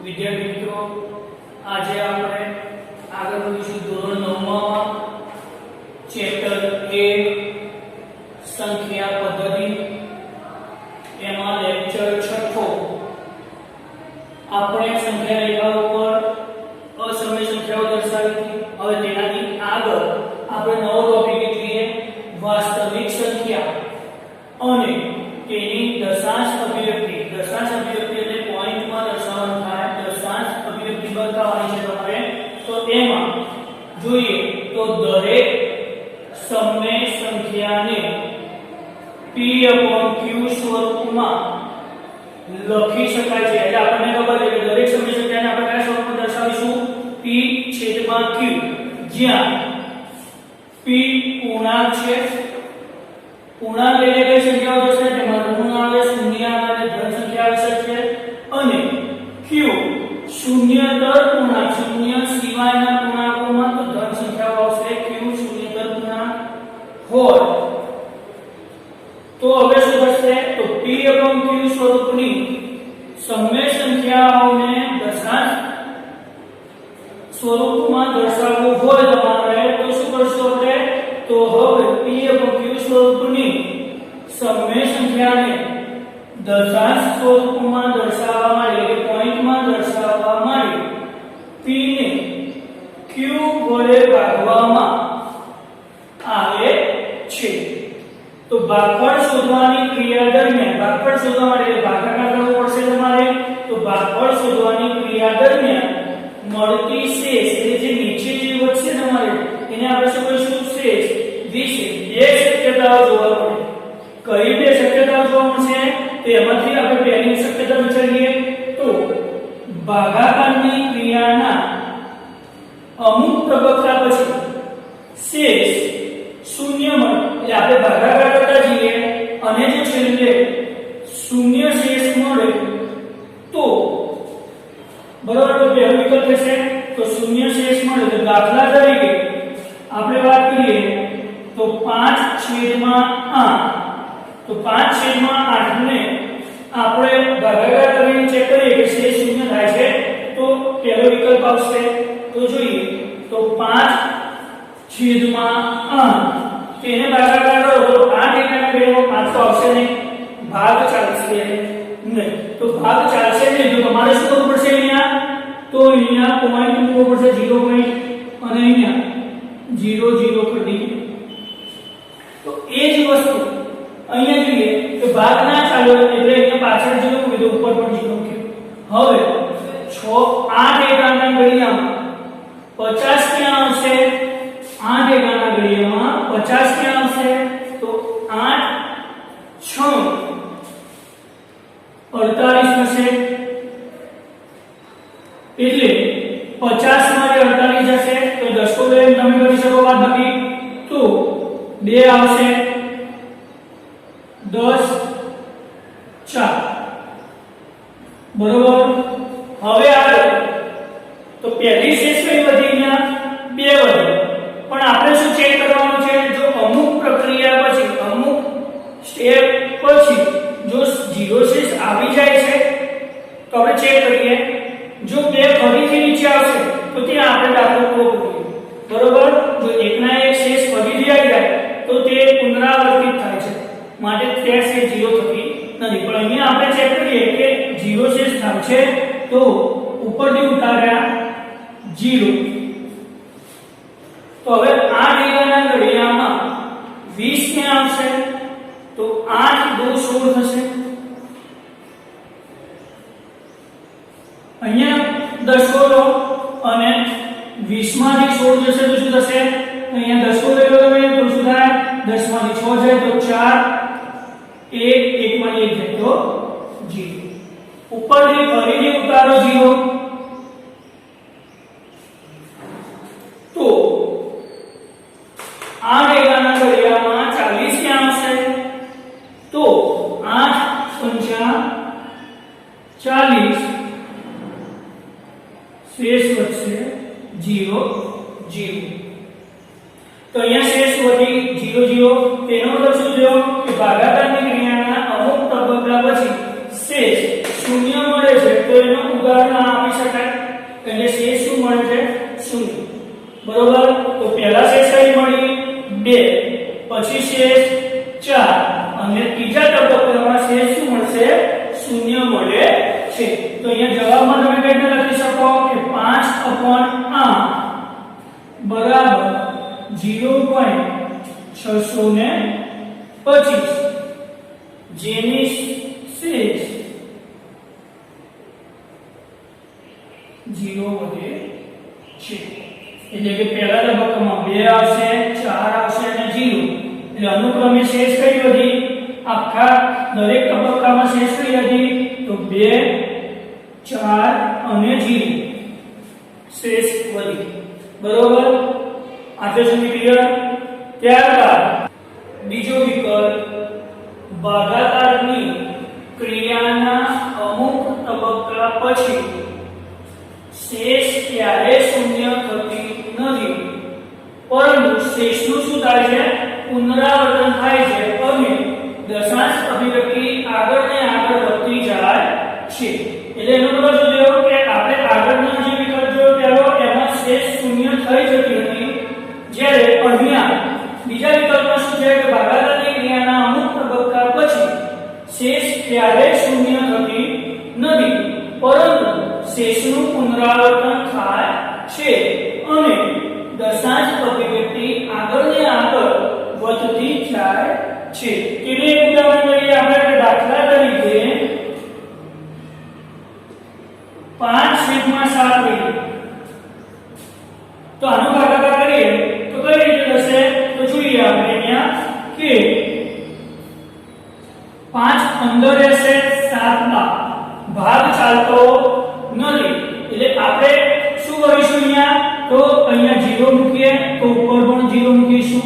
વિદ્યાર્થી મિત્રો, આજે આપણે આગળ વધીશું ધોરણ 9 માં ચેપ્ટર 1 સંખ્યા પદ્ધતિ એમાં લેક્ચર 6 આપણે સંખ્યા રેખા ઉપર અસમય સંખ્યાઓ દર્શાવી હતી। હવે તેનાથી આગળ આપણે નવો ટોપિક એટલે વાસ્તવિક સંખ્યા અને તેની દશાંશ અભિવ્યક્તિ એટલે પોઈન્ટમાં દર્શાવવાનું થાય। દશાંશ અભિવ્યક્તિ બતાવવાની છે તમારે। તો એમાં જોઈએ તો દરેક સમય સંખ્યાને p/q સ્વરૂપમાં લખી શકાય છે। એટલે આપણને ખબર છે કે દરેક સમય સંખ્યાને આપણે કયા સ્વરૂપમાં દર્શાવીશું? p/q, જ્યાં p પૂર્ણાંક છે। પૂર્ણાંક એટલે કઈ સંખ્યાઓ થશે? તેમાં ઋણ આવે, શૂન્ય આવે, ધન સંખ્યા આવી શકશે। અને q શૂન્યતર પૂર્ણાંક, શૂન્ય સિવાયના પૂર્ણાંકોમાં તો ધન સંખ્યાઓ આવશે। q શૂન્યતર પૂર્ણાંક હોય તો હવે શું થશે? તો p/q સ્વરૂપની સમય સંખ્યાઓને દશાંશ સ્વરૂપમાં દર્શાવવું હોય તમારે તો શું કરશો આપણે? તો હવે p/q સ્વરૂપની સમય સંખ્યાને દશાંશ સ્વરૂપમાં દર્શાવવા માટે એટલે પોઈન્ટમાં દર્શાવવા માટે p ને q વડે ભાગવામાં આવે છે। તો ભાગફળ શોધવાની ક્રિયા દરમિયાન ભાગફળ શોધવા માટે ભાગાકાર કરવો પડશે તમારે। તો ભાગફળ શોધવાની ક્રિયા દરમિયાન મળતી શેષ એટલે જે નીચે જે વધશે તમારે એને આપણે શું કહીશું? શેષ વિશે બે શક્યતાઓ જોવા મળે। કઈ બે શક્યતાઓ જોવા મળશે? તેમાંથી આપણે પહેલી શક્યતા વિચારીએ તો ભાગાકારની ક્રિયાના અમુક તબક્કા પછી શેષ શૂન્ય મળે। એટલે આપણે ભાગાકાર કરતા જઈએ અને જો છેલ્લે શૂન્ય શેષ મળે તો બરાબર, તો પહેલો વિકલ્પ થશે તો શૂન્ય શેષ મળે। તો દાખલા તરીકે આપણે વાત કરીએ તો 5/8, તો 5/8 ને આપણે ભાગાકાર કરીને ચેક કરીએ કે શેષ શૂન્ય થાય છે તો પહેલો વિકલ્પ આવશે। તો જોઈએ તો 5/8 તેને ભાગાકાર કરો તો 8 એકના બેમાં 5 તો આવશે નહીં, ભાગ ચાલશે નહીં। તો ભાગ ચાલશે નહીં તો તમારે શું કરવું પડશે? અહીંયા તો અહીંયા પોઈન્ટ મૂકવો પડશે, 0 પોઈન્ટ, અને અહીંયા 0 0 કરી દઈએ। તો એ જ વસ્તુ અહીંયા જોઈએ તો ભાગ ના ચાલ્યો એટલે અહીંયા પાછળ 0 મૂકી દો, ઉપર પણ 0 મૂક્યો। હવે 8 એકાના ઘડિયામાં 50 ક્યાં આવશે? 8 એકાના ઘડિયામાં 50 ક્યાં આવશે? તો 8 6 48 થશે। એટલે 50 માંથી 48 જશે તો 10 તો બેન તમે કરી શકો બાદબાકી, તો 2 આવશે, 10 4 બરોબર। હવે આગળ તો પહેલી શેષ કઈ વધી? અહીંયા 2 વધી। પણ આપણે શું ચેક કરવાનું છે? જો અમુક પ્રક્રિયા પછી અમુક સ્ટેપ પછી જો 0 શેષ આવી જાય છે તો આપણે ચેક કરીએ। જો 2 ફરીથી નીચે આવશે તો ત્યાં આપણે દાખલો પૂરો કરીએ, બરોબર। જો એકના એક શેષ ફરીથી આવી જાય તો તે પુનરાવર્તિત થાય છે, માટે ત્યાં શેષ 0 થતી નથી। પણ અહીંયા આપણે ચેક કરીએ કે 0 શેષ થાય છે તો ઉપરથી ઉતાર્યા 0। તો હવે 8 એકાના ઘડિયામાં 20 ક્યાં આવશે? તો 8 2 16 થશે। અહીંયા 10 લો અને 20 માંથી 16 જશે તો શું થશે? અહીંયા 10 લઈ લો તમે તો શું થાય? 10 માંથી 6 જાય તો 4, 1 માંથી 1 જાય તો 0। ઉપરથી ફરીથી ઉતારો 0 તો 8 એકાના ઘડિયામાં 40 ક્યાં આવશે? તો 8 પંચા 40, શેષ વધશે 0 0। તો અહીંયા શેષ વધી 0 0। તેનો મતલબ શું થયો કે ભાગાકારની ક્રિયાના અમુક તબક્કા પછી શેષ શૂન્ય મળે છે તો એનો ઉદાહરણ આપી એટલે શેષ શું મળે છે? 0. બરોબર. તો પહેલા શેષ કઈ મળી? 2, પછી શેષ 4 અને ત્રીજા તબક્કામાં શેષ શું મળશે? 0 મળે છે. તો અહીંયા જવાબમાં તમે કઈ રીતે લખી શકો કે 5/8 બરાબર 0.625 જેની શેષ 0 વધે છે. એટલે કે પહેલા તબક્કામાં 2 આવશે, 4 આવશે અને 0. એટલે અનુક્રમે શેષ કઈ વધી? આખા દરેક તબક્કામાં શેષ કઈ હતી? તો 2, 4 અને 0 શેષ વધી. બરોબર. આટલું સુધી ક્લિયર? ત્યારબાદ બીજો વિકલ્પ, ભાગાકારની ક્રિયાના અમુક તબક્કા પછી શેષ ક્યારે શૂન્ય થતી નથી, પરંતુ શેષનું શું થાય છે? પુનરાવર્તન થાય છે અને દશાંશ અભિવ્યક્તિ આગળ ને આગળ વધતી જાય છે. એટલે એનો મતલબ શું થયો કે આપણે આગળના જે વિકલ્પ જોયો પહેલો એમાં શેષ શૂન્ય થઈ જતી હતી, જ્યારે અહીંયા બીજા વિકલ્પમાં શું છે કે ભાગાકારની ક્રિયાના અમુક તબક્કા પછી શેષ ક્યારેય શૂન્ય થતી નથી, પરંતુ શેષનું પુનરાવર્તન થાય છે અને દશાંશ અભિવ્યક્તિ આગળ ને આગળ વધતી જાય છે. એટલે એક ઉદાહરણ લઈએ આપણે. દાખલા તરીકે 5/7 લઈએ તો આનો ભાગાકાર કરીએ તો કઈ રીતે થશે? તો જોઈએ આપણે અહીંયા કે 5 અંદર રહેશે, 7 ભાગ ચાલતો નથી. એટલે આપણે શું કરીશું અહીંયા? તો અહીંયા 0 મૂકીએ તો ઉપર પણ 0 મૂકીશું.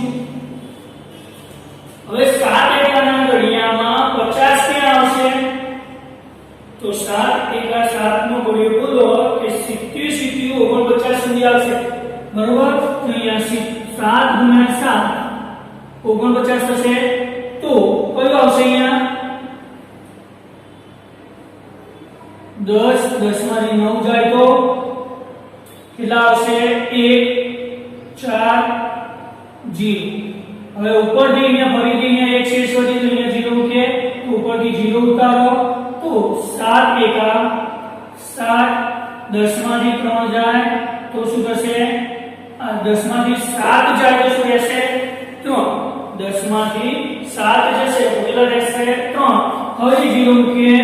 હવે 7 એકાના ઘડિયામાં 50 ક્યાં આવશે? તો 7 એકા 7 નો ઘડિયો બોલો કે 70 49 સુધી આવશે. બરોબર. તો અહીંયા 7 × 7 49 થશે. તો કયું આવશે અહીંયા? 10 10 માંથી 9 જાય તો કેટલા આવશે? 1 4 0. હવે ઉપરથી અહીંયા ફરીથી અહીંયા એક શેષ વધી તો અહીંયા 0 મૂકીએ તો ઉપરથી 0 ઉતારો તો 7 એકા 7 10 માંથી 3 જાય તો શું થશે? આ 10 માંથી 7 જાય તો શું રહેશે? 3. 10 માંથી 7 જશે તો કેટલા રહેશે? 3. હવે 0 મૂકીએ.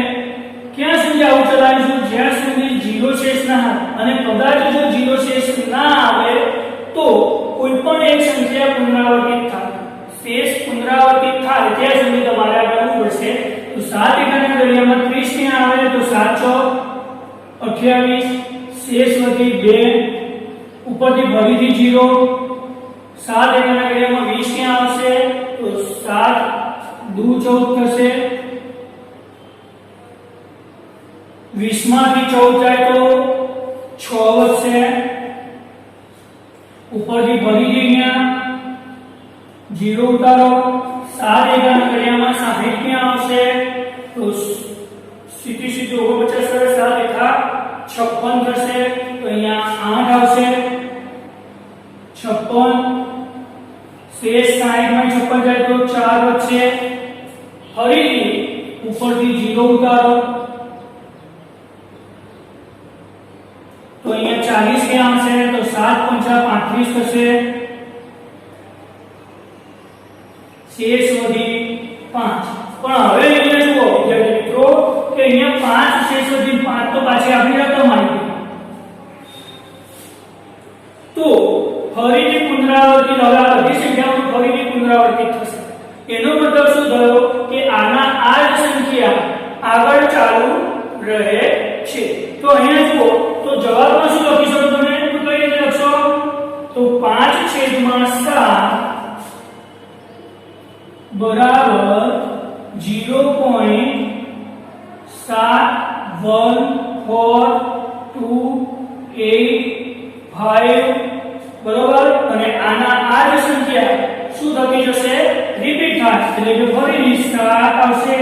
ક્યાં સુધી આવું ચલાવીશું? જ્યાં સુધી 0 શેષ ના આવે. અને કદાચ જો 0 શેષ ના આવે તો કોઈ પણ એક સંખ્યા પુનરાવર્તિત થાય. શેષ પુનરાવર્તિત થાય ત્યાં સુધી તમારે આ કરવું પડશે. તો 7 એકાના ઘડિયામાં 30 ક્યાં આવે? તો 7 × 6 28 શેષ વધી 2 ઉપરથી ફરીથી 0. 7 એકાના ઘડિયામાં 20 ક્યાં આવશે? તો 7 દુ 14 થશે. 20 માંથી 14 જાય તો 6 વધશે. ઉપરથી ફરીથી અહીંયા 0 ઉતારો. 7 એકાના ઘડિયામાં 60 ક્યાં આવશે? તો સીધી 49 કરે. 7 એકા 56 થશે. તો અહીંયા 8 આવશે. 56 શેષ 60 માંથી 56 જાય તો 4 વધશે. ફરીથી ઉપરથી 0 ઉતારો તો અહીંયા 40 ક્યાં આવશે? તો 7 × 5 35 થશે. શેષ વધી 5. પણ હવે અહીંયા જુઓ વિદ્યાર્થી મિત્રો કે અહીંયા 5 શેષ વધી 5 તો પાછી આપણી રકમ આવી ગઈ. તો ફરીથી પુનરાવર્તિત હવે આ બધી સંખ્યાઓ ફરીથી પુનરાવર્તિત થશે. એનો મતલબ શું થયો કે આના આ જ સંખ્યા આગળ ચાલુ રહે છે. તો અહીંયા જુઓ તો જવાબમાં શું લખી શકો તમે? તો કઈ રીતે લખશો? તો 5/7 બરાબર 0.714285 બરોબર. અને આના આ જ સંખ્યા શું થતી જશે? રિપીટ થાય. એટલે કે ફરીથી 7 આવશે,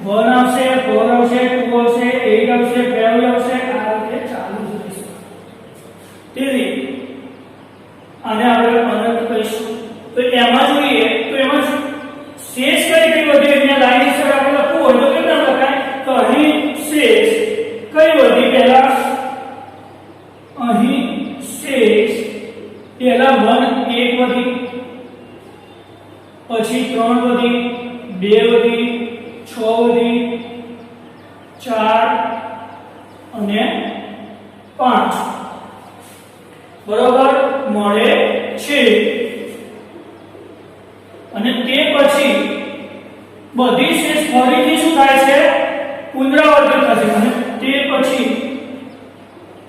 1 આવશે, 4 આવશે, 2 આવશે, 8 આવશે, 12 આવશે. આ રીતે ચાલુ રહેશે. બધી અહીંયા લાઈન સર આપણે લખવું હોય તો કેમ લખાય તો અહીં શેષ કઈ વધી પહેલા અહીં શેષ પહેલા 1 વધી પછી 3 વધી 2 વધી 6 વધી 4 અને 5 બરોબર મળે છે અને તે પછી બધી શેષ ફરીથી શું થાય છે પુનરાવર્તન થશે અને તે પછી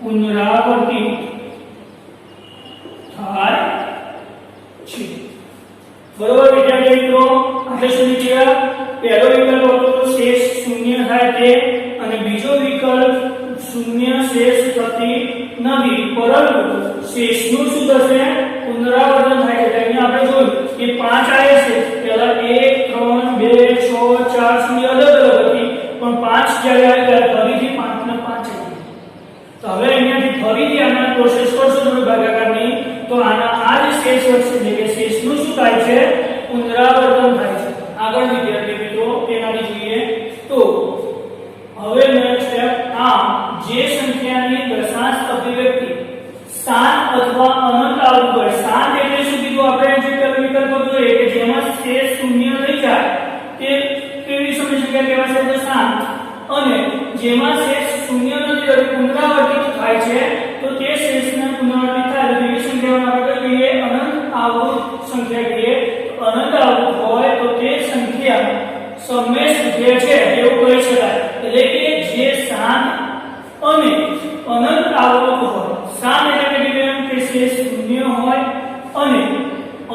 પુનરાવર્તિત થાય છે બરોબર વિદ્યાર્થી મિત્રો આપણે શું કીધું પહેલો વિકલ્પ હતો શેષ શૂન્ય થાય તે અને બીજો વિકલ્પ શૂન્ય શેષ થતી નથી પરંતુ શેષનું શું થશે પુનરાવર્તન થાય છે અહીંયા આપણે જોયું કે 5 આવે છે પહેલા 1 3 2 6 4 શૂન્ય અલગ અલગ હતી પણ 5 જ્યારે આવે ફરીથી 5 ને 5 આવી તો હવે અહીંયાથી ફરીથી આના પ્રોસેસ કરશો તમે ભાગાકારની તો આના આ જે શેષ વધશે એટલે કે શેષનું શું થાય છે પુનરાવર્તન થાય છે આગળ વિદ્યાર્થી મિત્રો તેનાથી જોઈએ તો હવે નેક્સ્ટ સ્ટેપ આ જે સંખ્યાની દશાંશ અભિવ્યક્તિ શાંત અથવા અનંત આવતું હોય શાંત એટલે શું કીધું આપણે જે પેલો વિકલ્પ જોઈએ કે જેમાં શેષ શૂન્ય થઈ જાય તે કેવી સંખ્યા કહેવાય છે શાંત અને જેમાં શેષ શૂન્ય નથી અને પુનરાવર્તિત થાય છે તો તે શેષને પુનરાવર્તિત થાય તો એવી સંખ્યાઓને આપણે કહીએ અનંત આવૃત સંખ્યા કહીએ અનંત આવૃત હોય તો તે સંખ્યા સમય સંખ્યા છે એવું કહી શકાય એટલે કે જે શાંત અને અનંત આવૃત હોય શાંત એટલે કે શેષ શૂન્ય હોય અને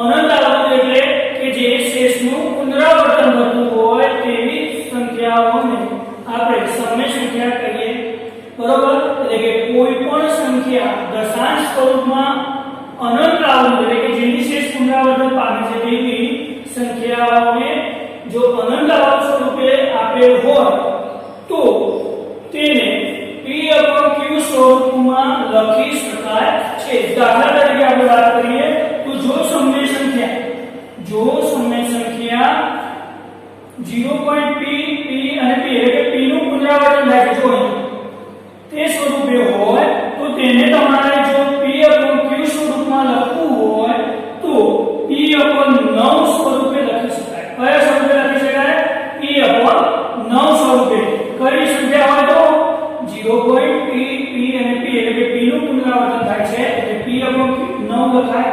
અનંત આવૃત એટલે કે જે શેષનું પુનરાવર્તન થતું હોય તેવી સંખ્યાઓને આપણે સમય સંખ્યા કહીએ બરોબર એટલે કે કોઈ પણ સંખ્યા દશાંશ સ્વરૂપમાં અનંત આવૃત એટલે કે જેની શેષ પુનરાવર્તન પામે છે તેવી સંખ્યાઓને જો અનંત આવૃત સ્વરૂપે આપેલ હોય તો તેને p/q સ્વરૂપમાં લખી શકાય છે દાખલા તરીકે આપણે વાત કરીએ તો જો સમય સંખ્યા 0.p p અને p એટલે કે p નું પુનરાવર્તન થાય છે જો તે સ્વરૂપે હોય તો તેને તમારે જો p/q સ્વરૂપમાં લખવું હોય તો p/9 સ્વરૂપે લખી શકાય કયા સ્વરૂપે લખી શકાય p/9 સ્વરૂપે કઈ સંખ્યા હોય તો 0.p p અને p એટલે કે p નું પુનરાવર્તન થાય છે એટલે p/9 લખાય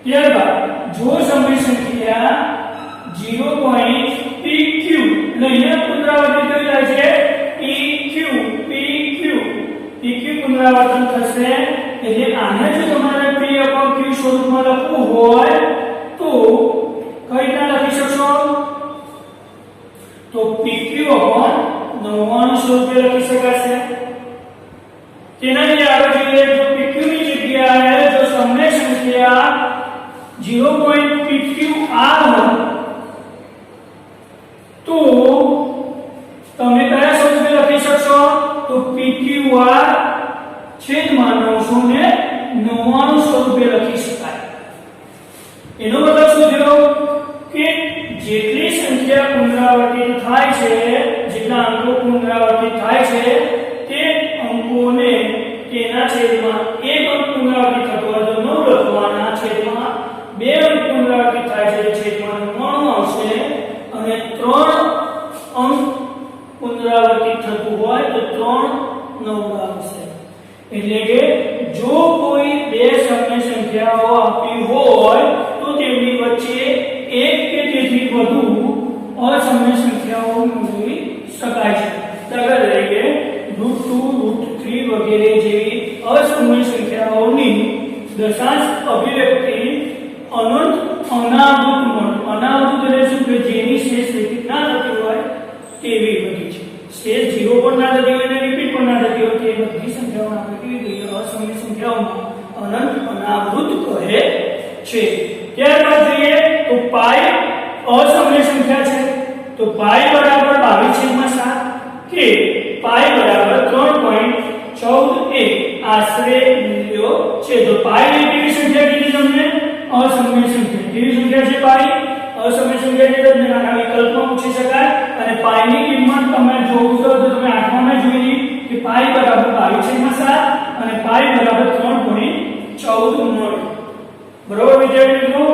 ત્યારબાદ જો સમય સંખ્યા 0.pq લઈને પુનરાવર્તિત થઈ જાય છે pq પુનરાવર્તન થશે એટલે આને જો તમારે p/q સ્વરૂપમાં લખવું હોય તો કઈ રીતના લખી શકશો તો pq/99 સ્વરૂપે લખી શકાશે તેનાથી આગળ જોઈએ તો pq ની જગ્યાએ જો સમય સંખ્યા 0.pqr હોય તો તમે કયા સ્વરૂપે લખી શકશો તો pqr છેદમાં 999 સ્વરૂપે લખી શકાય એનો મતલબ શું થયો કે જેટલી સંખ્યા પુનરાવર્તિત થાય છે જેટલા અંકો પુનરાવર્તિત થાય છે તે અંકોને તેના છેદમાં એક અંક પુનરાવર્તિત થતો હોય તો 9 લખવાના છેદમાં બે અંક પુનરાવર્તિત થાય છે છેદમાં 99 આવશે અને 3 અંક પુનરાવર્તિત થતું હોય તો 3 9 આવશે એટલે કે જો કોઈ બે સમય સંખ્યાઓ આપી હોય તો તેમની વચ્ચે એક કે તેથી વધુ અસમય સંખ્યાઓ મેળવી શકાય છે દાખલા તરીકે √2 √3 વગેરે જેવી અસમય સંખ્યાઓની દશાંશ અભિવ્યક્તિ અનંત અનાવૃત એટલે શું કે જેની શેષ રિપીટ ના થતી હોય તેવી બધી છે શેષ 0 પર ના થતી હોય અને રિપીટ પર ના થતી હોય તે બધી સંખ્યાઓને આપણે કેવી કહીએ અસમય સંખ્યાઓમાં અનંત અનાવૃત કહે છે ત્યારબાદ જોઈએ તો પાઈ અસમય સંખ્યા છે તો પાઈ બરાબર 22/7 કે પાઈ બરાબર 3.14 આશરે મૂલ્યો છે તો પાઈ કેવી સંખ્યા કીધી તમને અસમય સંખ્યા કેવી સંખ્યા છે પાઈ અસમય સંખ્યાની દરમિયાન આ વિકલ્પમાં પૂછી શકાય અને પાઈની કિંમત તમે જોવો છો તો તમે આઠમામાં જોઈ કે પાઈ બરાબર 22/7 અને પાઈ બરાબર 3/14 મળે. બરોબર વિદ્યાર્થી મિત્રો?